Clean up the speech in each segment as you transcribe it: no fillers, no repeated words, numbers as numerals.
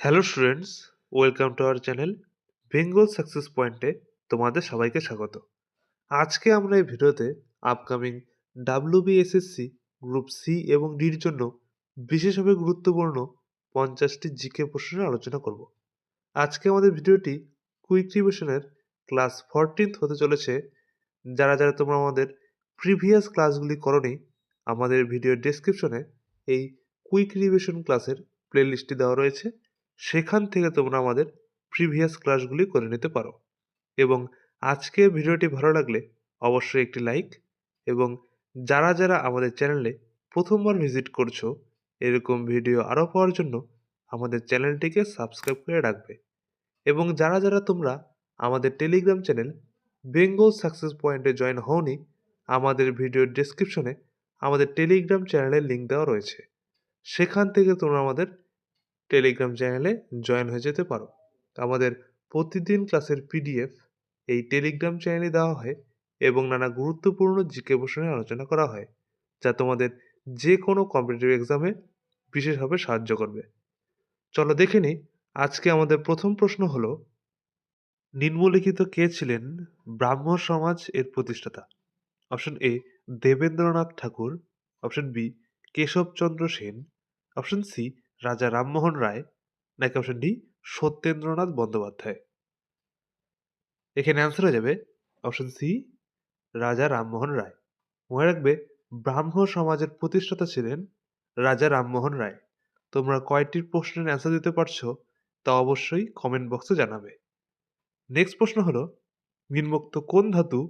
Hello students, welcome to our channel Bengal success পয়েন্টে তোমাদের সবাইকে স্বাগত। আজকে আমরা এই ভিডিওতে আপকামিং ডাব্লিউবিএসএসসি গ্রুপ সি এবং ডির জন্য বিশেষভাবে গুরুত্বপূর্ণ 50টি জিকে প্রশ্নের আলোচনা করব। আজকে আমাদের ভিডিওটি কুইক রিভিশনের ক্লাস 14th হতে চলেছে। যারা যারা তোমরা আমাদের প্রিভিয়াস ক্লাসগুলি করনি, আমাদের ভিডিওর ডেসক্রিপশনে এই কুইক রিভিশন ক্লাসের প্লেলিস্টটি দেওয়া রয়েছে। সেখান থেকে তোমরা আমাদের প্রিভিয়াস ক্লাসগুলি করে নিতে পারো। এবং আজকে ভিডিওটি ভালো লাগলে অবশ্যই একটি লাইক, এবং যারা যারা আমাদের চ্যানেলে প্রথমবার ভিজিট করছো, এরকম ভিডিও আরও পাওয়ার জন্য আমাদের চ্যানেলটিকে সাবস্ক্রাইব করে রাখবে। এবং যারা যারা তোমরা আমাদের টেলিগ্রাম চ্যানেল বেঙ্গল সাকসেস পয়েন্টে জয়েন হওনি, আমাদের ভিডিওর ডেসক্রিপশনে আমাদের টেলিগ্রাম চ্যানেলের লিঙ্ক দেওয়া রয়েছে। সেখান থেকে তোমরা আমাদের টেলিগ্রাম চ্যানেলে জয়েন হয়ে যেতে পারো। আমাদের প্রতিদিন ক্লাসের পিডিএফ এই টেলিগ্রাম চ্যানেলে দেওয়া হয় এবং নানা গুরুত্বপূর্ণ জিকে প্রশ্নের আলোচনা করা হয়, যা তোমাদের যে কোনো কম্পিটিটিভ এক্সামে বিশেষভাবে সাহায্য করবে। চলো দেখে নিই। আজকে আমাদের প্রথম প্রশ্ন হলো, নিম্নলিখিত কে ছিলেন ব্রাহ্ম সমাজ এর প্রতিষ্ঠাতা? Option A Debendranath Thakur, option B Keshab Chandra Sen, option C Raja Rammohan রায়, নাকি অপশন ডি সত্যেন্দ্রনাথ বন্দ্যোপাধ্যায়। এখানে অ্যান্সার হয়ে যাবে অপশন সি রাজা রামমোহন রায়। মনে রাখবে, ব্রাহ্ম সমাজের প্রতিষ্ঠাতা ছিলেন রাজা রামমোহন রায়। তোমরা কয়টির প্রশ্নের অ্যান্সার দিতে পারছো তা অবশ্যই কমেন্ট বক্সে জানাবে। নেক্সট প্রশ্ন হলো, নিম্নোক্ত কোন ধাতু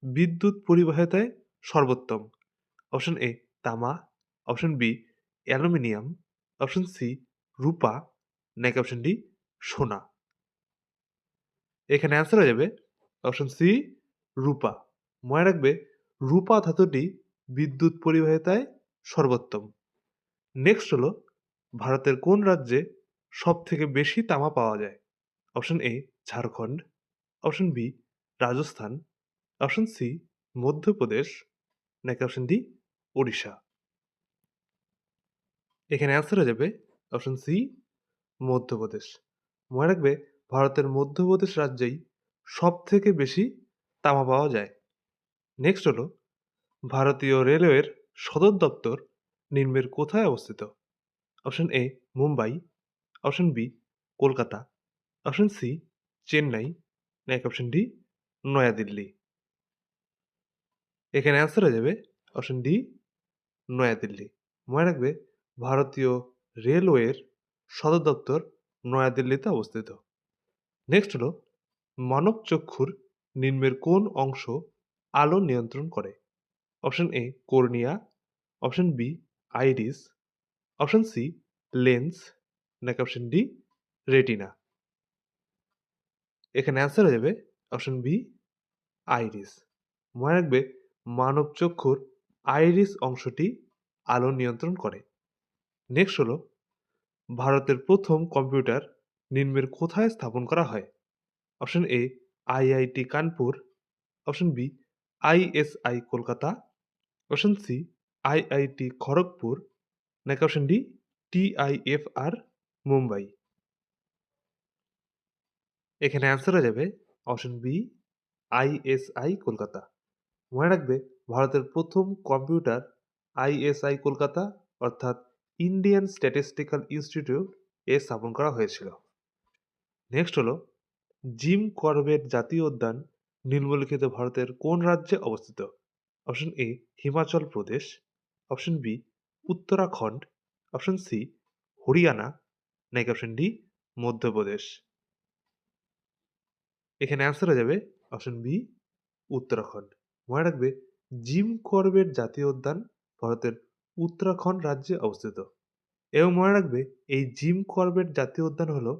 বিদ্যুৎ পরিবাহিতায় সর্বোত্তম? অপশন এ তামা, option B aluminium, option C রূপা, নাকি অপশন ডি সোনা। এখানে অ্যান্সার হয়ে যাবে অপশন সি রূপা। মনে রাখবে, রূপা ধাতুটি বিদ্যুৎ পরিবাহিতায় সর্বোত্তম। নেক্সট হলো, ভারতের কোন রাজ্যে সব থেকে বেশি তামা পাওয়া যায়? Option A Jharkhand, option B Rajasthan, option C Madhya Pradesh, নাকি অপশন ডি ওড়িশা। এখানে অ্যান্সার হয়ে যাবে অপশন সি মধ্যপ্রদেশ। মনে রাখবে, ভারতের মধ্যপ্রদেশ রাজ্যেই সব থেকে বেশি তামা পাওয়া যায়। নেক্সট হলো, ভারতীয় রেলওয়ের সদর দপ্তর নিম্নের কোথায় অবস্থিত? Option A Mumbai, option B Kolkata, option C Chennai, নাকি অপশন ডি নয়াদিল্লি। এখানে অ্যান্সার হয়ে যাবে অপশন ডি নয়াদিল্লি। মনে রাখবে, ভারতীয় রেলওয়ের সদর দপ্তর নয়াদিল্লিতে অবস্থিত। নেক্সট হলো, মানব চক্ষুর নিম্নের কোন অংশ আলো নিয়ন্ত্রণ করে? Option A cornea, option B iris, option C lens, নাকি অপশন ডি রেটিনা। এখানে অ্যান্সার হয়ে যাবে অপশন বি আইরিস। মনে রাখবে, মানব চক্ষুর আইরিস অংশটি আলো নিয়ন্ত্রণ করে। নেক্সট হলো, ভারতের প্রথম কম্পিউটার নিম্নের কোথায় স্থাপন করা হয়? Option A IIT Kanpur, option B ISI Kolkata, option C IIT Kharagpur, নাকি অপশন ডি টিআইএফআর মুম্বাই। এখানে অ্যান্সার হয়ে যাবে অপশন বি আইএসআই কলকাতা। মনে রাখবে, ভারতের প্রথম কম্পিউটার আইএসআই কলকাতা অর্থাৎ ইন্ডিয়ান স্ট্যাটিস্টিক্যাল ইনস্টিটিউট এ স্থাপন করা হয়েছিল। নেক্সট হলো, জিম করবেট জাতীয় উদ্যান নিম্নলিখিত ভারতের কোন রাজ্যে অবস্থিত? Option A Himachal Pradesh, option B Uttarakhand, option C Haryana, নাকি অপশন ডি মধ্যপ্রদেশ। এখানে অ্যান্সার হয়ে যাবে অপশন বি উত্তরাখণ্ড। মনে রাখবে, জিম করবেট জাতীয় উদ্যান ভারতের উত্তরাখণ্ড রাজ্যে অবস্থিত। এবং মনে রাখবে, এই জিম করবেট জাতীয় উদ্যান হলো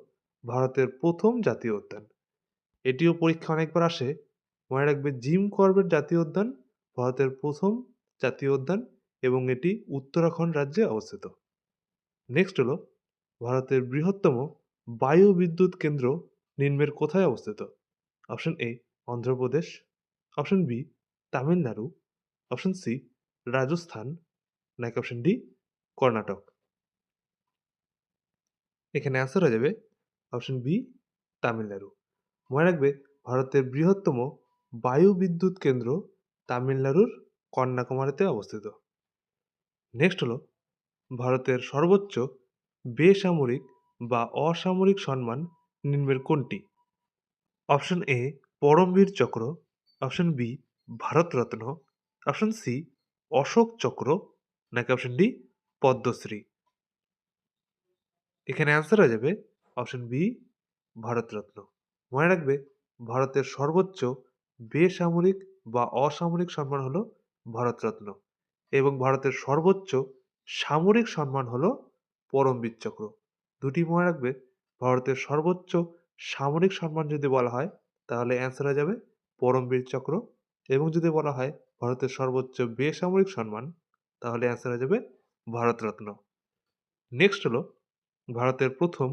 ভারতের প্রথম জাতীয় উদ্যান। এটিও পরীক্ষা অনেকবার আসে। মনে রাখবে, জিম করবেট জাতীয় উদ্যান ভারতের প্রথম জাতীয় উদ্যান এবং এটি উত্তরাখণ্ড রাজ্যে অবস্থিত। নেক্সট হলো, ভারতের বৃহত্তম বায়ু বিদ্যুৎ কেন্দ্র নিম্নের কোথায় অবস্থিত? Option A Andhra Pradesh, option B Tamil Nadu, option C Rajasthan, নাকি অপশন ডি কর্ণাটক। এখানে অ্যান্সার হয়ে যাবে অপশন বি তামিলনাড়ু। মনে রাখবে ভারতের বৃহত্তম বায়ু বিদ্যুৎ কেন্দ্র তামিলনাড়ুর কন্যাকুমারীতে অবস্থিত। নেক্সট হলো ভারতের সর্বোচ্চ বেসামরিক বা অসামরিক সম্মান নিম্নের কোনটি? Option A Param Vir Chakra, option B Bharat Ratna, option C Ashok Chakra, নাকি অপশন ডি পদ্মশ্রী। এখানে অ্যান্সার হয়ে যাবে অপশন বি ভারতরত্ন। মনে রাখবে ভারতের সর্বোচ্চ বেসামরিক বা অসামরিক সম্মান হলো ভারতরত্ন এবং ভারতের সর্বোচ্চ সামরিক সম্মান হলো পরমবীর চক্র। দুটি মনে রাখবে ভারতের সর্বোচ্চ সামরিক সম্মান যদি বলা হয় তাহলে অ্যান্সার হয়ে যাবে পরমবীর চক্র এবং যদি বলা হয় ভারতের সর্বোচ্চ বেসামরিক সম্মান তাহলে অ্যান্সার হয়ে যাবে ভারতরত্ন। নেক্সট হলো ভারতের প্রথম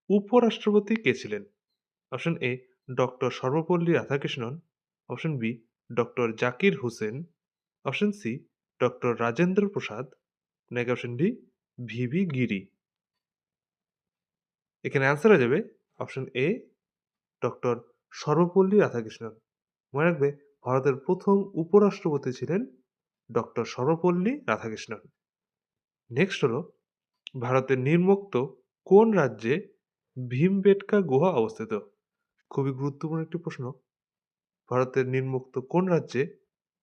উপরাষ্ট্রপতি কে ছিলেন? Option A doctor Sarvepalli Radhakrishnan, option B doctor Zakir Hussain, option C doctor Rajendra Prasad, নাকি অপশন ডি ভিভি গিরি। এখানে অ্যান্সার হয়ে যাবে option A doctor Sarvepalli Radhakrishnan. মনে রাখবে ভারতের প্রথম উপরাষ্ট্রপতি ছিলেন ডক্টর সর্বপল্লী রাধাকৃষ্ণন। নেক্সট হলো ভারতের নির্মুক্ত কোন রাজ্যে ভীমবেটকা গুহা অবস্থিত? খুবই গুরুত্বপূর্ণ একটি প্রশ্ন। ভারতের নির্মুক্ত কোন রাজ্যে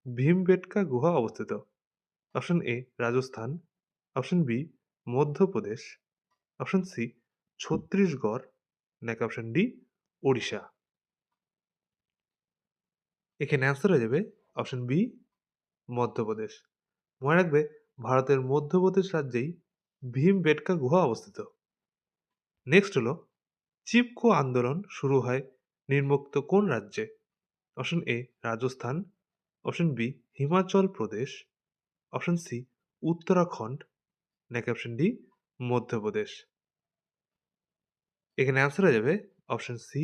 ভীমবেটকা গুহা অবস্থিত? Option A Rajasthan, option B Madhya Pradesh, option C Chhattisgarh, নাকি অপশন ডি ওড়িশা। এখানে অ্যান্সার হয়ে যাবে অপশন বি মধ্যপ্রদেশ। মনে রাখবে ভারতের মধ্যপ্রদেশ রাজ্যেই ভীমবেটকা গুহা অবস্থিত। নেক্সট হলো চিপকো আন্দোলন শুরু হয় নির্মুক্ত কোন রাজ্যে? Option A Rajasthan, option B Himachal Pradesh, option C Uttarakhand, নাকি অপশন ডি মধ্যপ্রদেশ। এখানে অ্যান্সার হয়ে যাবে অপশন সি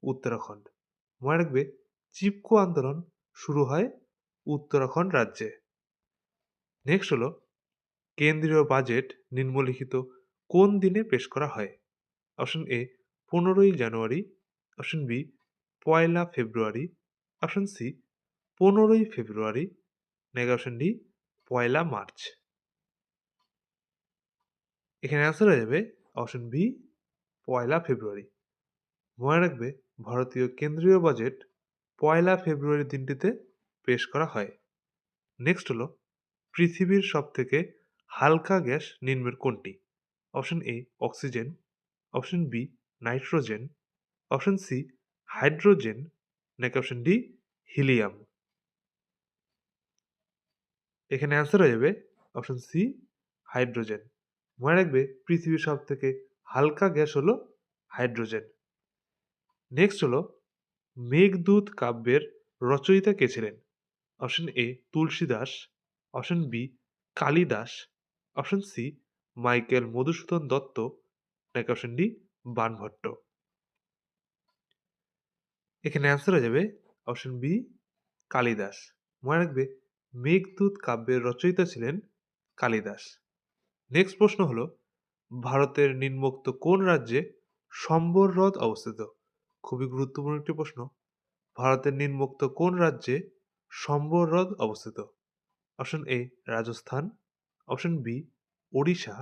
উত্তরাখণ্ড। মনে রাখবে চিপকো আন্দোলন শুরু হয় উত্তরাখণ্ড রাজ্যে। নেক্সট হলো কেন্দ্রীয় বাজেট নিম্নলিখিত কোন দিনে পেশ করা হয়? অপশন এ 15ই জানুয়ারি, অপশন বি 1লা ফেব্রুয়ারি, অপশন সি 15ই ফেব্রুয়ারি, নাকি অপশন ডি 1লা মার্চ। এখানে অ্যান্সার হয়ে যাবে অপশন বি 1লা ফেব্রুয়ারি। মনে রাখবে ভারতীয় কেন্দ্রীয় বাজেট 1লা ফেব্রুয়ারি দিনটিতে পেশ করা হয়। নেক্সট হলো পৃথিবীর সবথেকে হালকা গ্যাস নিম্নের কোনটি? Option A oxygen, option B nitrogen, option C hydrogen, নাকি অপশন ডি হিলিয়াম। এখানে অ্যান্সার হয়ে যাবে অপশন সি হাইড্রোজেন। মনে রাখবে পৃথিবীর সব থেকে হালকা গ্যাস হলো হাইড্রোজেন। নেক্সট হলো মেঘদূত কাব্যের রচয়িতা কে ছিলেন? Option A Tulsidas, option B Kalidas, option C Michael Madhusudan Dutt, নাকি অপশন ডি বাণভট্ট। এখানে অ্যান্সার হয়ে যাবে অপশন বি কালিদাস। মনে রাখবে মেঘদূত কাব্যের রচয়িতা ছিলেন কালিদাস। নেক্সট প্রশ্ন হলো ভারতের নিম্নোক্ত কোন রাজ্যে সম্বর হ্রদ অবস্থিত? খুবই গুরুত্বপূর্ণ একটি প্রশ্ন। ভারতের নিম্নোক্ত কোন রাজ্যে সম্বর হ্রদ অবস্থিত? Option A Rajasthan, option B Odisha,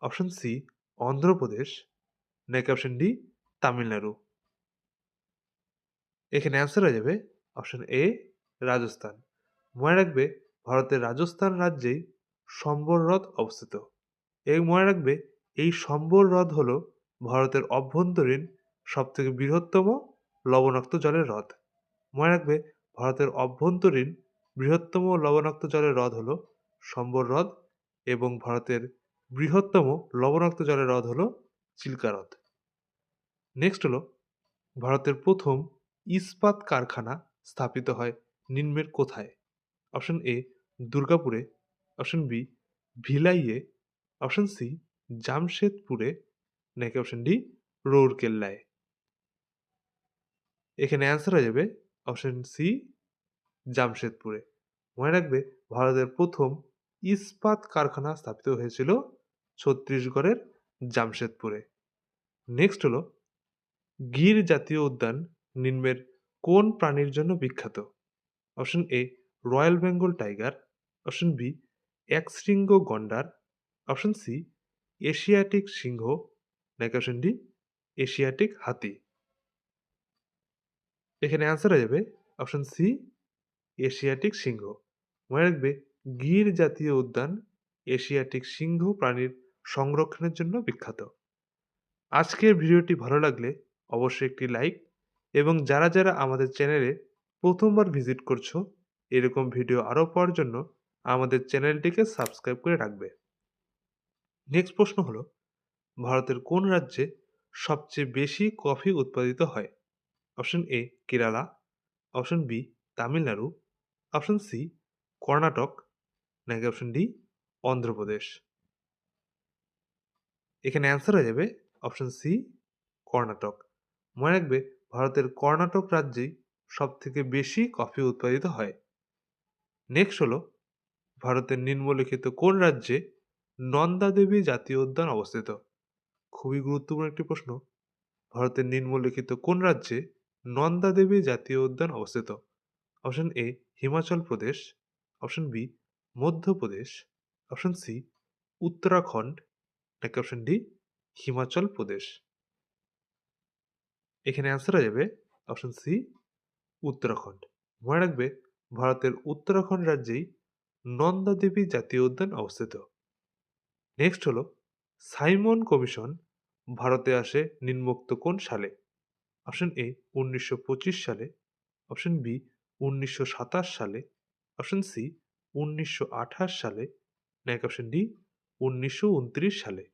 option C Andhra Pradesh, নাকি অপশন ডি তামিলনাড়ু। এখানে অ্যান্সার হয়ে যাবে অপশন এ রাজস্থান। মনে রাখবে ভারতের রাজস্থান রাজ্যেই সম্বর হ্রদ অবস্থিত এবং মনে রাখবে এই সম্বর হ্রদ হল ভারতের অভ্যন্তরীণ সবথেকে বৃহত্তম লবণাক্ত জলের হ্রদ। মনে রাখবে ভারতের অভ্যন্তরীণ বৃহত্তম লবণাক্ত জলের হ্রদ হল সম্বর হ্রদ এবং ভারতের বৃহত্তম লবণাক্ত জলের হ্রদ হল চিল্কা হ্রদ। নেক্সট হলো ভারতের প্রথম ইস্পাত কারখানা স্থাপিত হয় নিম্নের কোথায়? অপশন এ দুর্গাপুরে, অপশন বি ভিলাইয়ে, অপশন সি জামশেদপুরে, নাকি অপশন ডি রৌরকেল্লায়। এখানে অ্যান্সার হয়ে যাবে অপশন সি জামশেদপুরে। মনে রাখবে ভারতের প্রথম ইস্পাত কারখানা স্থাপিত হয়েছিল ছত্তিশগড়ের জামশেদপুরে। নেক্সট হলো গির জাতীয় উদ্যান নিম্নের কোন প্রাণীর জন্য বিখ্যাত? Option A royal Bengal tiger, option B একশৃঙ্গ গন্ডার, অপশন সি এশিয়াটিক সিংহ, নাকি অপশন ডি এশিয়াটিক হাতি। এখানে অ্যান্সার হয়ে যাবে অপশন সি এশিয়াটিক সিংহ। মনে রাখবে গির জাতীয় উদ্যান এশিয়াটিক সিংহ প্রাণীর সংরক্ষণের জন্য বিখ্যাত। আজকের ভিডিওটি ভালো লাগলে অবশ্যই একটি লাইক, এবং যারা যারা আমাদের চ্যানেলে প্রথমবার ভিজিট করছো এরকম ভিডিও আরও পাওয়ার জন্য আমাদের চ্যানেলটিকে সাবস্ক্রাইব করে রাখবে। নেক্সট প্রশ্ন হলো ভারতের কোন রাজ্যে সবচেয়ে বেশি কফি উৎপাদিত হয়? Option A Kerala, option B Tamil Nadu, option C Karnataka, নাকি অপশন ডি অন্ধ্রপ্রদেশ। এখানে অ্যান্সার হয়ে যাবে অপশন সি কর্ণাটক। মনে রাখবে ভারতের কর্ণাটক রাজ্যেই সব থেকে বেশি কফি উৎপাদিত হয়। নেক্সট হলো ভারতের নিম্নলিখিত কোন রাজ্যে নন্দা দেবী জাতীয় উদ্যান অবস্থিত? খুবই গুরুত্বপূর্ণ একটি প্রশ্ন। ভারতের নিম্নলিখিত কোন রাজ্যে নন্দা দেবী জাতীয় উদ্যান অবস্থিত? Option A Himachal Pradesh, option B Madhya Pradesh, option C Uttarakhand, নাকি অপশন ডি হিমাচল প্রদেশ। এখানে অ্যান্সার হয়ে যাবে অপশন সি উত্তরাখণ্ড। মনে রাখবে ভারতের উত্তরাখণ্ড রাজ্যেই নন্দা দেবী জাতীয় উদ্যান অবস্থিত। নেক্সট হলো সাইমন কমিশন ভারতে আসে নিম্নোক্ত কোন সালে? অপশন এ 1925 সালে, অপশন বি 1927 সালে, অপশন সি 1928 সালে, নাকি অপশন ডি 1929 সালে।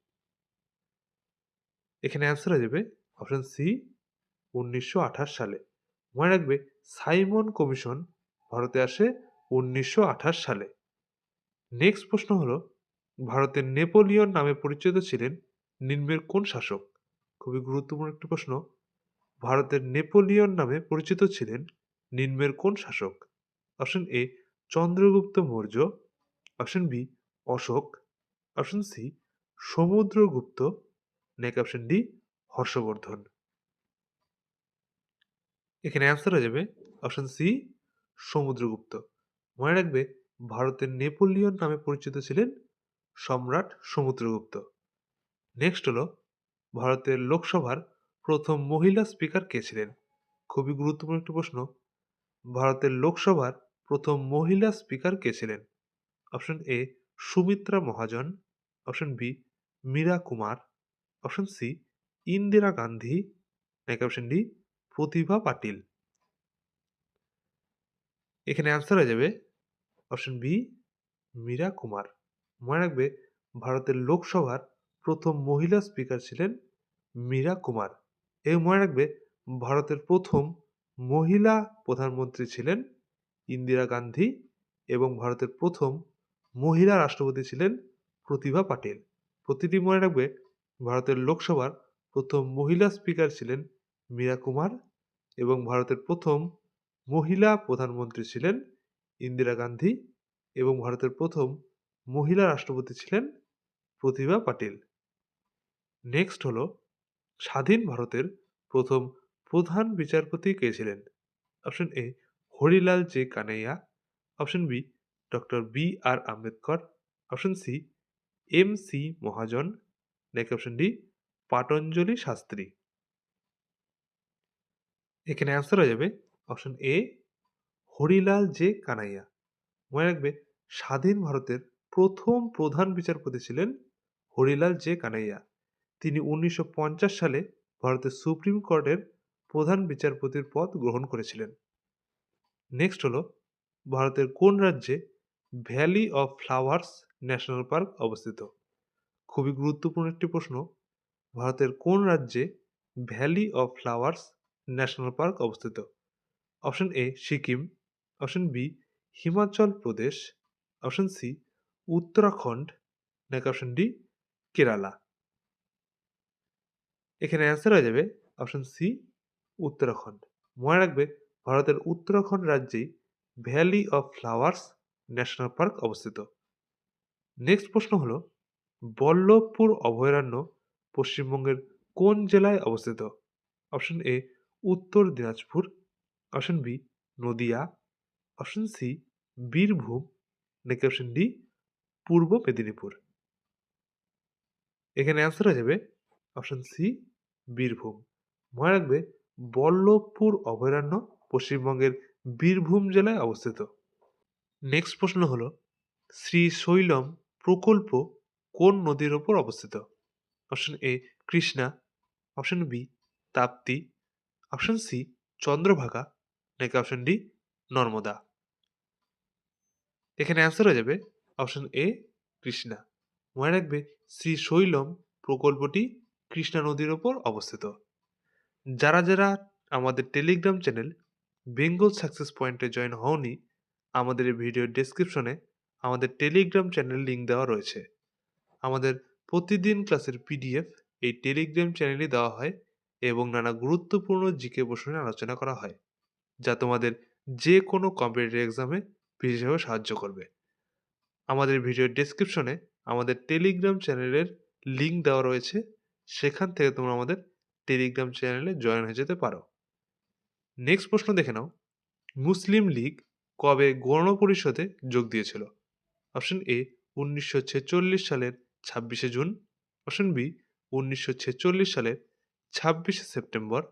এখানে অ্যান্সার হয়ে যাবে অপশন সি 1928 সালে। মনে রাখবে সাইমন কমিশন ভারতে আসে 1928 সালে। নেক্সট প্রশ্ন হলো ভারতের নেপোলিয়ন নামে পরিচিত ছিলেন নিম্নের কোন শাসক? খুবই গুরুত্বপূর্ণ একটি প্রশ্ন। ভারতের নেপোলিয়ন নামে পরিচিত ছিলেন নিম্নের কোন শাসক? Option A Chandragupta Maurya, option B Ashoka, option C Samudragupta, নাকি অপশন ডি হর্ষবর্ধন। এখানে অ্যান্সার হয়ে যাবে অপশন সি সমুদ্রগুপ্ত। মনে রাখবে ভারতের নেপোলিয়ন নামে পরিচিত ছিলেন সম্রাট সমুদ্রগুপ্ত। নেক্সট হলো ভারতের লোকসভার প্রথম মহিলা স্পিকার কে ছিলেন? খুবই গুরুত্বপূর্ণ একটি প্রশ্ন। ভারতের লোকসভার প্রথম মহিলা স্পিকার কে ছিলেন? Option A Sumitra Mahajan, option B Meira Kumar, option C Indira Gandhi, নাকি অপশন ডি প্রতিভা পাটিল। এখানে অ্যান্সার হয়ে যাবে অপশন বি মীরা কুমার। মনে রাখবে ভারতের লোকসভার প্রথম মহিলা স্পিকার ছিলেন মীরা কুমার। এই মনে রাখবে ভারতের প্রথম মহিলা প্রধানমন্ত্রী ছিলেন ইন্দিরা গান্ধী, এবং ভারতের প্রথম মহিলা রাষ্ট্রপতি ছিলেন প্রতিভা পাটিল। প্রতিটি মনে রাখবে ভারতের লোকসভার প্রথম মহিলা স্পিকার ছিলেন মীরা কুমার, এবং ভারতের প্রথম মহিলা প্রধানমন্ত্রী ছিলেন ইন্দিরা গান্ধী, এবং ভারতের প্রথম মহিলা রাষ্ট্রপতি ছিলেন প্রতিভা পাটিল। নেক্সট হলো স্বাধীন ভারতের প্রথম প্রধান বিচারপতি কে ছিলেন? Option A Harilal J Kania, option B doctor B R Ambedkar, option C M C Mahajan, নাকি অপশন ডি পাতঞ্জলি শাস্ত্রী। এখানে অ্যান্সার হয়ে যাবে option A Harilal J Kania. মনে রাখবে স্বাধীন ভারতের প্রথম প্রধান বিচারপতি ছিলেন হরিলাল জে কানাইয়া। তিনি 1950 সালে ভারতের সুপ্রিম কোর্টের প্রধান বিচারপতির পদ গ্রহণ করেছিলেন। নেক্সট হলো ভারতের কোন রাজ্যে valley of flowers national park অবস্থিত? খুবই গুরুত্বপূর্ণ একটি প্রশ্ন। ভারতের কোন রাজ্যে valley of flowers national park অবস্থিত? Option A Sikkim, option B Himachal Pradesh, option C Uttarakhand, নাকি অপশন ডি কেরালা। এখানে অ্যান্সার হয়ে যাবে অপশন সি উত্তরাখণ্ড। মনে রাখবে ভারতের উত্তরাখণ্ড রাজ্যেই valley of flowers national park অবস্থিত। নেক্সট প্রশ্ন হলো বল্লভপুর অভয়ারণ্য পশ্চিমবঙ্গের কোন জেলায় অবস্থিত? Option A Uttar Dinajpur, option B Nadia, option C Birbhum, নাকি অপশন ডি পূর্ব মেদিনীপুর। এখানে অ্যান্সার হয়ে যাবে অপশন সি বীরভূম। মনে রাখবে বল্লভপুর অভয়ারণ্য পশ্চিমবঙ্গের বীরভূম জেলায় অবস্থিত। নেক্সট প্রশ্ন হলো শ্রীশৈলম প্রকল্প কোন নদীর ওপর অবস্থিত? Option A Krishna, option B Tapti, option C Chandrabhaga, নাকি অপশন ডি নর্মদা। এখানে অ্যান্সার হয়ে যাবে অপশন এ কৃষ্ণা। মনে রাখবে শ্রীশৈলম প্রকল্পটি কৃষ্ণা নদীর ওপর অবস্থিত। যারা যারা আমাদের টেলিগ্রাম চ্যানেল বেঙ্গল সাকসেস পয়েন্টে জয়েন হওনি, আমাদের এই ভিডিওর ডেসক্রিপশনে আমাদের টেলিগ্রাম চ্যানেল লিঙ্ক দেওয়া রয়েছে। আমাদের প্রতিদিন ক্লাসের পিডিএফ এই টেলিগ্রাম চ্যানেলে দেওয়া হয় এবং নানা গুরুত্বপূর্ণ জিকে প্রশ্ন নিয়ে আলোচনা করা হয়, যা তোমাদের যে কোনো কম্পিটিটিভ এক্সামে বিশেষভাবে সাহায্য করবে। আমাদের ভিডিওর ডেসক্রিপশনে আমাদের টেলিগ্রাম চ্যানেলের লিঙ্ক দেওয়া রয়েছে, সেখান থেকে তোমরা আমাদের টেলিগ্রাম চ্যানেলে জয়েন হয়ে যেতে পারো। নেক্সট প্রশ্ন দেখে নাও, মুসলিম লীগ কবে গণপরিষদে যোগ দিয়েছিল? অপশন এ 1946 সালের 26শে জুন, অপশন বি 1946 সালের 26শে সেপ্টেম্বর,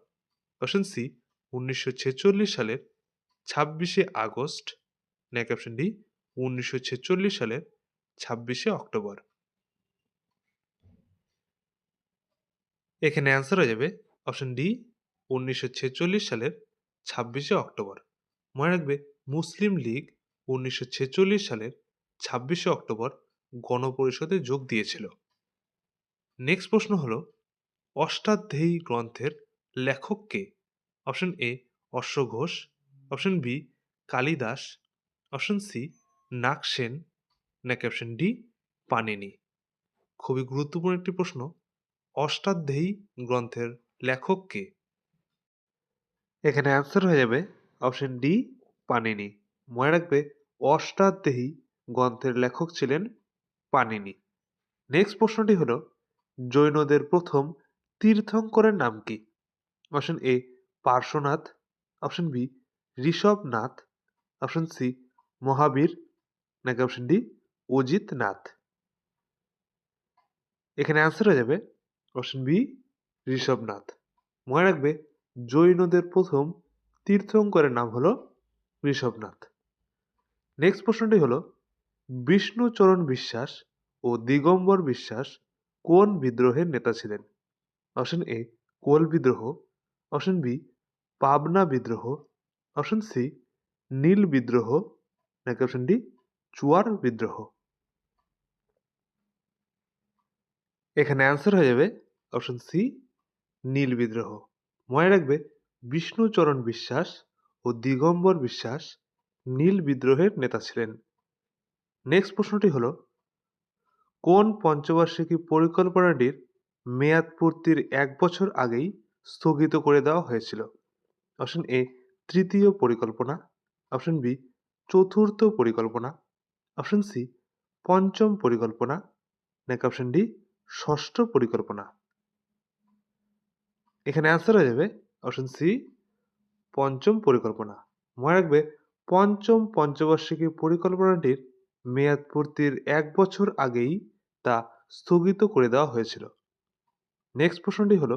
অপশন সি 1946 সালের 26শে আগস্ট, নাকি অপশন ডি 1946 সালের 26শে অক্টোবর। এখানে অ্যান্সার হয়ে যাবে অপশন ডি 1946 সালের 26শে অক্টোবর। মনে রাখবে মুসলিম লীগ 1946 সালের 26শে অক্টোবর গণপরিষদে যোগ দিয়েছিল। নেক্সট প্রশ্ন হলো অষ্টাধ্যায়ী গ্রন্থের লেখক কে? অপশন এ অশ্বঘোষ, option B Kalidas, option C Nagasena, নাকি অপশন ডি পাণিনি। খুবই গুরুত্বপূর্ণ একটি প্রশ্ন, অষ্টাধ্যায়ী গ্রন্থের লেখক কে? এখানে অ্যান্সার হয়ে যাবে অপশন ডি পাণিনি। মনে রাখবে অষ্টাধ্যায়ী গ্রন্থের লেখক ছিলেন পাণিনি। নেক্সট প্রশ্নটি হলো জৈনদের প্রথম তীর্থঙ্করের নাম কি? Option A Parshvanath, option B Rishabhanath, option C Mahavira, নাকি অপশন ডি অজিত নাথ। এখানে অ্যান্সার হয়ে যাবে অপশন বি ঋষভনাথ। মনে রাখবে জৈনদের প্রথম তীর্থঙ্করের নাম হলো ঋষভনাথ। নেক্সট প্রশ্নটি হলো বিষ্ণুচরণ বিশ্বাস ও দিগম্বর বিশ্বাস কোন বিদ্রোহের নেতা ছিলেন? অপশন এ কোল বিদ্রোহ, অপশন বি পাবনা বিদ্রোহ, অপশন সি নীল বিদ্রোহ, নাকি অপশন ডি চুয়ার বিদ্রোহ। এখানে অ্যান্সার হয়ে যাবে অপশন সি নীল বিদ্রোহ। মনে রাখবে বিষ্ণুচরণ বিশ্বাস ও দিগম্বর বিশ্বাস নীল বিদ্রোহের নেতা ছিলেন। নেক্সট প্রশ্নটি হলো কোন পঞ্চবার্ষিকী পরিকল্পনাটির মেয়াদ পূর্তির 1 বছর আগেই স্থগিত করে দেওয়া হয়েছিল? অপশন এ তৃতীয় পরিকল্পনা, অপশন বি চতুর্থ পরিকল্পনা, অপশন সি পঞ্চম পরিকল্পনা, নাকি অপশন ডি ষষ্ঠ পরিকল্পনা। এখানে অ্যান্সার হয়ে যাবে অপশন সি পঞ্চম পরিকল্পনা। মনে রাখবে পঞ্চম পঞ্চবার্ষিকী পরিকল্পনাটির মেয়াদ পূর্তির 1 বছর আগেই তা স্থগিত করে দেওয়া হয়েছিল। নেক্সট প্রশ্নটি হলো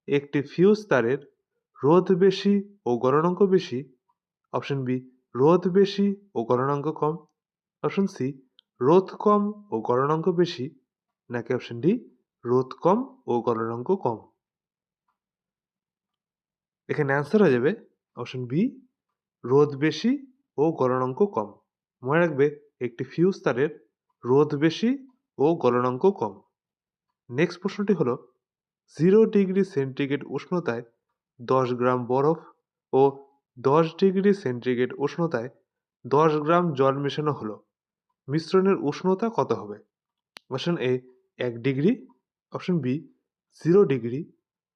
একটি ফিউজ তারের রোধ বেশি ও গলনাঙ্ক বেশি? অপশন বি রোধ বেশি ও গলনাঙ্ক কম, অপশন সি রোধ কম ও গলনাঙ্ক বেশি, নাকি অপশন ডি রোধ কম ও গলনাঙ্ক কম। এখানে অ্যান্সার হয়ে যাবে অপশন বি রোধ বেশি ও গলনাঙ্ক কম। মনে রাখবে একটি ফিউজ তারের রোধ বেশি ও গলনাঙ্ক কম। নেক্সট প্রশ্নটি হলো 0 ডিগ্রি সেন্টিগ্রেড উষ্ণতায় 10 গ্রাম বরফ ও 10 ডিগ্রি সেন্টিগ্রেড উষ্ণতায় 10 গ্রাম জল মেশানো হলো, মিশ্রণের উষ্ণতা কত হবে? Option A 1 degree, option B 0 degree,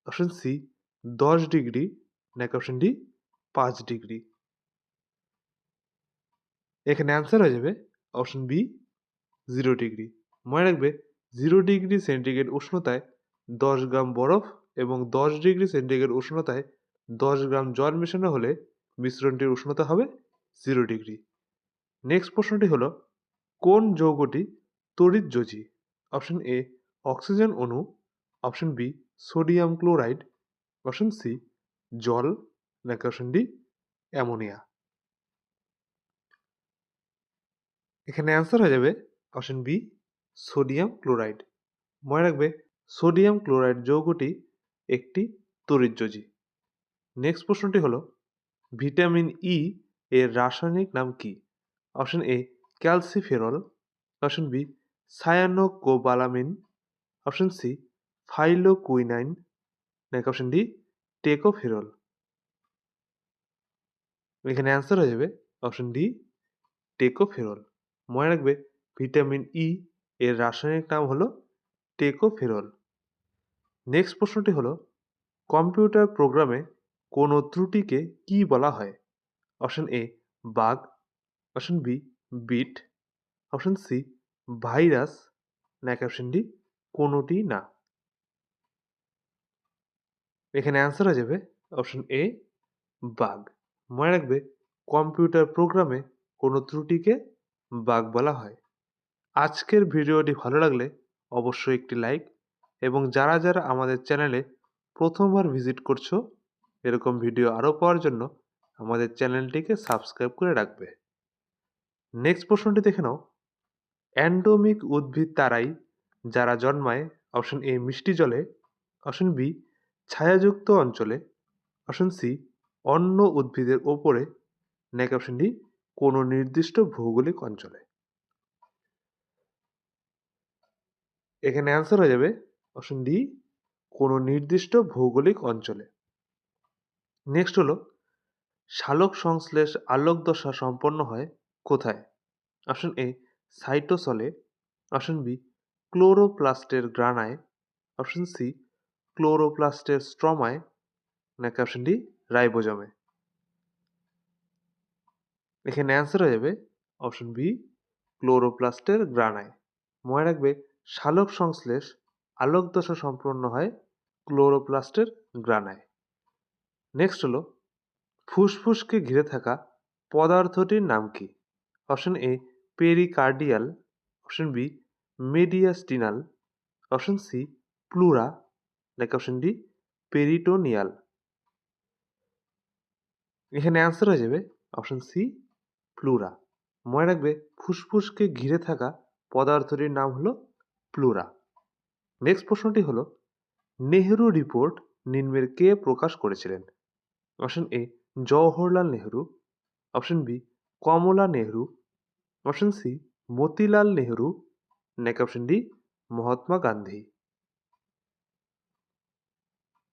option C 10 degree, নাকি অপশন ডি 5 ডিগ্রি। এখানে অ্যান্সার হয়ে যাবে অপশন বি 0 ডিগ্রি। মনে রাখবে 0 ডিগ্রি সেন্টিগ্রেড উষ্ণতায় 10 গ্রাম বরফ এবং 10 ডিগ্রি সেন্টিগ্রেড উষ্ণতায় 10 গ্রাম জল মেশানো হলে মিশ্রণটির উষ্ণতা হবে 0 ডিগ্রি। নেক্সট প্রশ্নটি হলো, কোন যৌগটি তড়িৎযোজী? অপশন এ অক্সিজেন অণু, option B sodium chloride, option C জল, নাকি অপশন ডি অ্যামোনিয়া। এখানে অ্যান্সার হয়ে যাবে অপশন বি সোডিয়াম ক্লোরাইড। মনে রাখবে সোডিয়াম ক্লোরাইড যৌগটি একটি তড়িৎযোজী। নেক্সট প্রশ্নটি হলো, ভিটামিন ই এর রাসায়নিক নাম কি? Option A calciferol, option B cyanocobalamin, option C phylloquinone, নাকি অপশন ডি টেকোফেরল। এখানে অ্যান্সার হয়ে যাবে অপশন ডি টেকোফেরল। মনে রাখবে ভিটামিন ই এর রাসায়নিক নাম হলো টেকোফেরল। নেক্সট প্রশ্নটি হলো, কম্পিউটার প্রোগ্রামে কোনো ত্রুটিকে কি বলা হয়? Option A bug, option B bit, option C virus, নাকি অপশন ডি কোনোটি না। এখানে অ্যান্সার হয়ে যাবে অপশন এ বাগ। মনে রাখবে কম্পিউটার প্রোগ্রামে কোনো ত্রুটিকে বাগ বলা হয়। আজকের ভিডিওটি ভালো লাগলে অবশ্যই একটি লাইক, এবং যারা যারা আমাদের চ্যানেলে প্রথমবার ভিজিট করছো এরকম ভিডিও আরও পাওয়ার জন্য আমাদের চ্যানেলটিকে সাবস্ক্রাইব করে রাখবে। নেক্সট প্রশ্নটি দেখে নাও, অ্যান্ডোমিক উদ্ভিদ তারাই যারা জন্মায় অপশন এ মিষ্টি জলে, অপশন বি ছায়াযুক্ত অঞ্চলে, অপশন সি অন্য উদ্ভিদের ওপরে, নাকি অপশন ডি কোনো নির্দিষ্ট ভৌগোলিক অঞ্চলে। এখানে অ্যান্সার হয়ে যাবে অপশন ডি কোনো নির্দিষ্ট ভৌগোলিক অঞ্চলে। নেক্সট হলো, সালোক সংশ্লেষ আলোক দশা সম্পন্ন হয় কোথায়? অপশন এ সাইটোসলে, অপশন বি ক্লোরোপ্লাস্টের গ্রানায়, অপশন সি ক্লোরোপ্লাস্টের স্ট্রমায়, নাকি অপশন ডি রাইবোজোমে। এখানে অ্যান্সার হয়ে যাবে অপশন বি ক্লোরোপ্লাস্টের গ্রানায়। মনে রাখবে সালোক সংশ্লেষ আলোক দশা সম্পন্ন হয় ক্লোরোপ্লাস্টের গ্রানায়। নেক্সট হলো, ফুসফুসকে ঘিরে থাকা পদার্থটির নাম কি? Option A pericardial, option B mediastinal, option C pleura, নাকি অপশন ডি পেরিটোনিয়াল। এখানে অ্যান্সার হয়ে যাবে অপশন সি প্লুরা। মনে রাখবে ফুসফুসকে ঘিরে থাকা পদার্থটির নাম হলো প্লুরা। নেক্সট প্রশ্নটি হলো, নেহেরু রিপোর্ট নিম্নের কে প্রকাশ করেছিলেন? Option A Jawaharlal Nehru, option B Kamala Nehru, option C Motilal Nehru, নাকি অপশন ডি মহাত্মা গান্ধী।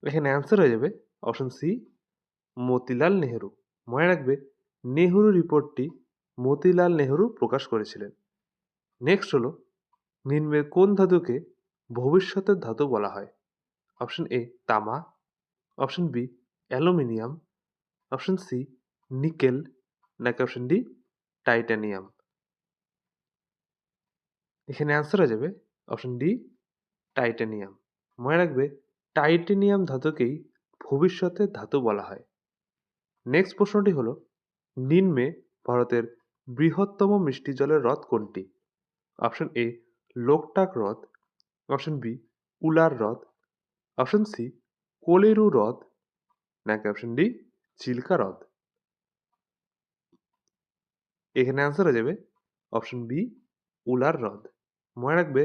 এখানে অ্যান্সার হয়ে যাবে অপশন সি মতিলাল নেহেরু। মনে রাখবে নেহেরু রিপোর্টটি মতিলাল নেহেরু প্রকাশ করেছিলেন। নেক্সট হলো, নিম্নের কোন ধাতুকে ভবিষ্যতের ধাতু বলা হয়? অপশন এ তামা, option B aluminium, option C nickel, নাকি অপশন ডি টাইটানিয়াম। এখানে অ্যান্সার হয়ে যাবে অপশন ডি টাইটানিয়াম। মনে রাখবে টাইটানিয়াম ধাতুকেই ভবিষ্যতের ধাতু বলা হয়। নেক্সট প্রশ্নটি হলো, নিম্নে ভারতের বৃহত্তম মিষ্টি জলের হ্রদ কোনটি? অপশন এ লোকটাক হ্রদ, অপশন বি উলার হ্রদ, অপশন সি কোলেরু হ্রদ, নাকি অপশন ডি চিল্কা হ্রদ। এখানে অ্যান্সার হয়ে যাবে অপশন বি উলার হ্রদ। মনে রাখবে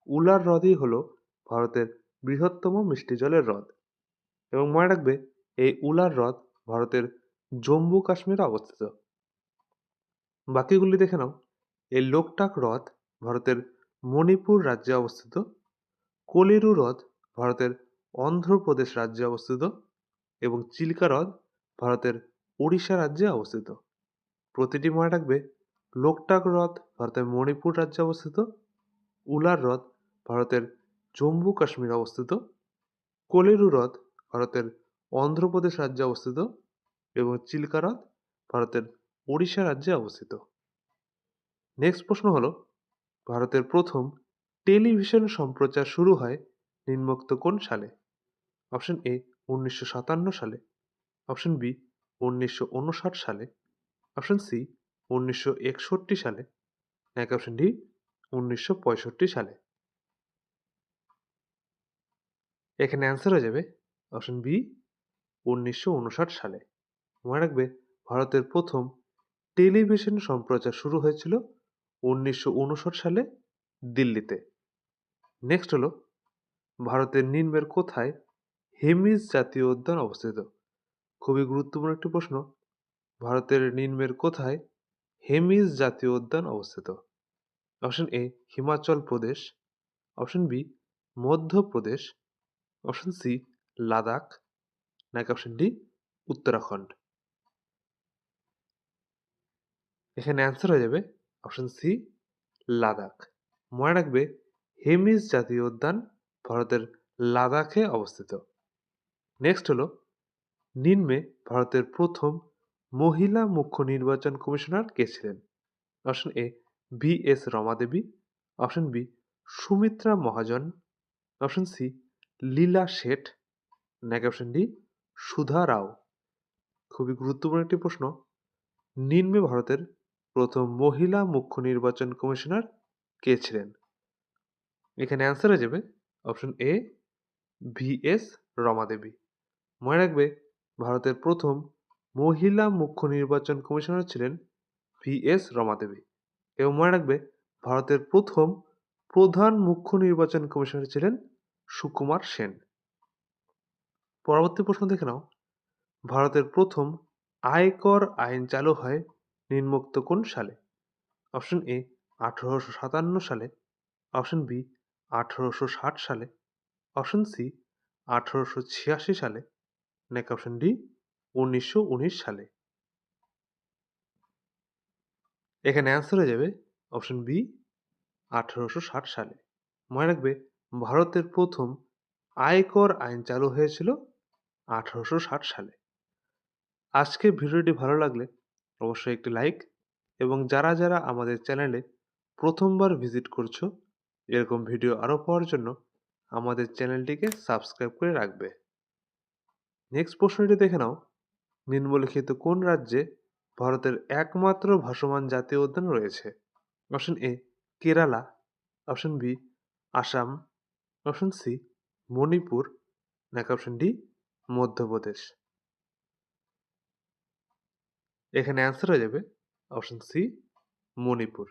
উলার হ্রদই হলো ভারতের বৃহত্তম মিষ্টি জলের হ্রদ, এবং মনে রাখবে এই উলার হ্রদ ভারতের জম্মু কাশ্মীরে অবস্থিত। বাকিগুলি দেখে নাও, এই লোকটাক হ্রদ ভারতের মণিপুর রাজ্যে অবস্থিত, কোলেরু হ্রদ ভারতের অন্ধ্রপ্রদেশ রাজ্যে অবস্থিত, এবং চিল্কা হ্রদ ভারতের ওড়িশা রাজ্যে অবস্থিত। প্রতিটি মনে রাখবে লোকটাক হ্রদ ভারতের মণিপুর রাজ্যে অবস্থিত, উলার হ্রদ ভারতের জম্মু কাশ্মীরে অবস্থিত, কোলেরু হ্রদ ভারতের অন্ধ্রপ্রদেশ রাজ্যে অবস্থিত, এবং চিল্কা হ্রদ ভারতের ওড়িশা রাজ্যে অবস্থিত। নেক্সট প্রশ্ন হলো, ভারতের প্রথম টেলিভিশন সম্প্রচার শুরু হয় নিম্নোক্ত কোন সালে? অপশন এ 1957 সালে, অপশন বি 1959 সালে, অপশন সি 1961 সালে, নাকি অপশন ডি 1965 সালে? এখানে অ্যান্সার হয়ে যাবে অপশন বি 1959 সালে। মনে রাখবে ভারতের প্রথম টেলিভিশন সম্প্রচার শুরু হয়েছিল 1959 সালে দিল্লিতে। নেক্সট হলো ভারতের নিম্নের কোথায় হেমিস জাতীয় উদ্যান অবস্থিত? খুবই গুরুত্বপূর্ণ একটি প্রশ্ন। ভারতের নিম্নের কোথায় হেমিস জাতীয় উদ্যান অবস্থিত? Option A Himachal Pradesh, option B Madhya Pradesh, option C Ladakh, নাকি অপশন ডি উত্তরাখণ্ড? এখানে অ্যান্সার হয়ে যাবে অপশন সি লাদাখ। মনে রাখবে হেমিস জাতীয় উদ্যান ভারতের লাদাখে অবস্থিত। নেক্সট হলো নিম্নে ভারতের প্রথম মহিলা মুখ্য নির্বাচন কমিশনার কে ছিলেন? Option A B S Rama Devi, option B Sumitra Mahajan, option C Leila Seth, নাকি অপশন ডি সুধা রাও? খুবই গুরুত্বপূর্ণ একটি প্রশ্ন। নিম্নে ভারতের প্রথম মহিলা মুখ্য নির্বাচন কমিশনার কে ছিলেন? এখানে অ্যান্সার হয়ে যাবে option A V S Rama Devi. মনে রাখবে ভারতের প্রথম মহিলা মুখ্য নির্বাচন কমিশনার ছিলেন ভি এস রমা দেবী। এবং মনে রাখবে ভারতের প্রথম প্রধান মুখ্য নির্বাচন কমিশনার ছিলেন সুকুমার সেন। পরবর্তী প্রশ্ন দেখে নাও, ভারতের প্রথম আয়কর আইন চালু হয় নিম্নোক্ত কোন সালে? অপশন এ 1857 সালে, অপশন বি 1860 সালে, অপশন সি 1886 সালে, নাকি অপশন ডি 1919 সালে? এখানে অ্যান্সার হয়ে যাবে অপশন বি 1860 সালে। মনে রাখবে ভারতের প্রথম আয়কর আইন চালু হয়েছিল 1860 সালে। আজকের ভিডিওটি ভালো লাগলে অবশ্যই একটি লাইক, এবং যারা যারা আমাদের চ্যানেলে প্রথমবার ভিজিট করছো এরকম ভিডিও আরও পাওয়ার জন্য আমাদের চ্যানেলটিকে সাবস্ক্রাইব করে রাখবে। নেক্সট প্রশ্নটি দেখে নাও, নিম্নলিখিত কোন রাজ্যে ভারতের একমাত্র ভাসমান জাতীয় উদ্যান রয়েছে? Option A Kerala, option B Assam, option C Manipur, নাকি অপশন ডি মধ্যপ্রদেশ? এখানে অ্যান্সার হয়ে যাবে অপশন সি মণিপুর।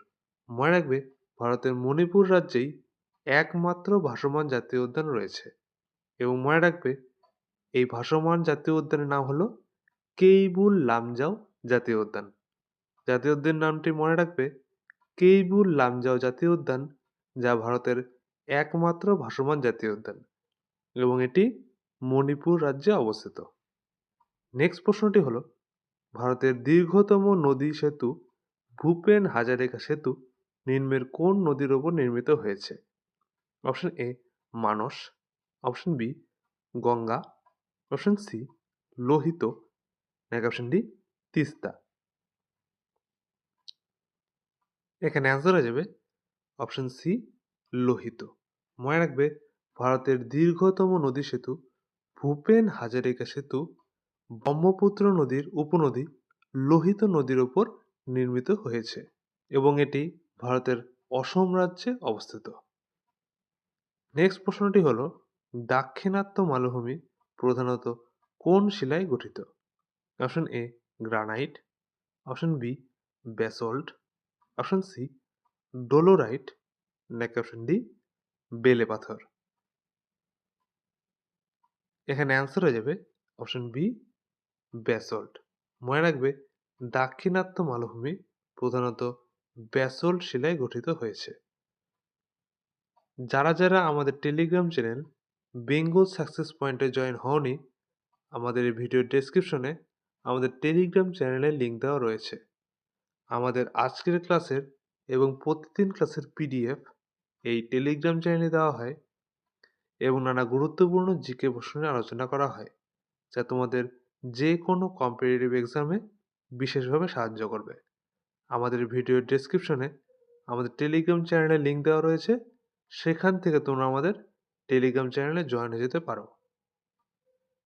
মনে রাখবে ভারতের মণিপুর রাজ্যেই একমাত্র ভাসমান জাতীয় উদ্যান রয়েছে। এবং মনে রাখবে এই ভাসমান জাতীয় উদ্যানের নাম হলো কেইবুল লামজাও জাতীয় উদ্যান। জাতীয় উদ্যান নামটি মনে রাখবে কেইবুল লামজাও জাতীয় উদ্যান, যা ভারতের একমাত্র ভাসমান জাতীয় উদ্যান এবং এটি মণিপুর রাজ্যে অবস্থিত। নেক্সট প্রশ্নটি হলো ভারতের দীর্ঘতম নদী সেতু ভূপেন হাজারিকা সেতু নিম্নের কোন নদীর ওপর নির্মিত হয়েছে? Option A Manas, option B Ganga, option C Lohit, নাকি অপশন ডি তিস্তা? এখানে অ্যান্সার হয়ে যাবে অপশন সি লোহিত। মনে রাখবে ভারতের দীর্ঘতম নদী সেতু ভূপেন হাজারিকা সেতু ব্রহ্মপুত্র নদীর উপনদী লোহিত নদীর উপর নির্মিত হয়েছে এবং এটি ভারতের অসম রাজ্যে অবস্থিত। নেক্সট প্রশ্নটি হলো দাক্ষিণাত্য মালভূমি প্রধানত কোন শিলায় গঠিত? Option A granite, option B basalt, option C dolerite, নাকি অপশন ডি বেলে পাথর? এখানে অ্যান্সার হয়ে যাবে অপশন বি ব্যাসল্ট। মনে রাখবে দাক্ষিণাত্য মালভূমি প্রধানত ব্যাসল্ট শিলায় গঠিত হয়েছে। যারা যারা আমাদের টেলিগ্রাম চ্যানেল বেঙ্গল সাকসেস পয়েন্টে জয়েন হওনি, আমাদের এই ভিডিওর ডেসক্রিপশনে আমাদের টেলিগ্রাম চ্যানেলের লিঙ্ক দেওয়া রয়েছে। আমাদের আজকের ক্লাসের এবং প্রতিদিন ক্লাসের পিডিএফ এই টেলিগ্রাম চ্যানেলে দেওয়া হয় এবং নানা গুরুত্বপূর্ণ জিকে প্রশ্ন নিয়ে আলোচনা করা হয়, যা তোমাদের যে কোনো কম্পিটিটিভ এক্সামে বিশেষভাবে সাহায্য করবে। আমাদের ভিডিওর ডেসক্রিপশনে আমাদের টেলিগ্রাম চ্যানেলের লিঙ্ক দেওয়া রয়েছে, সেখান থেকে তোমরা আমাদের টেলিগ্রাম চ্যানেলে জয়েন হয়ে যেতে পারো।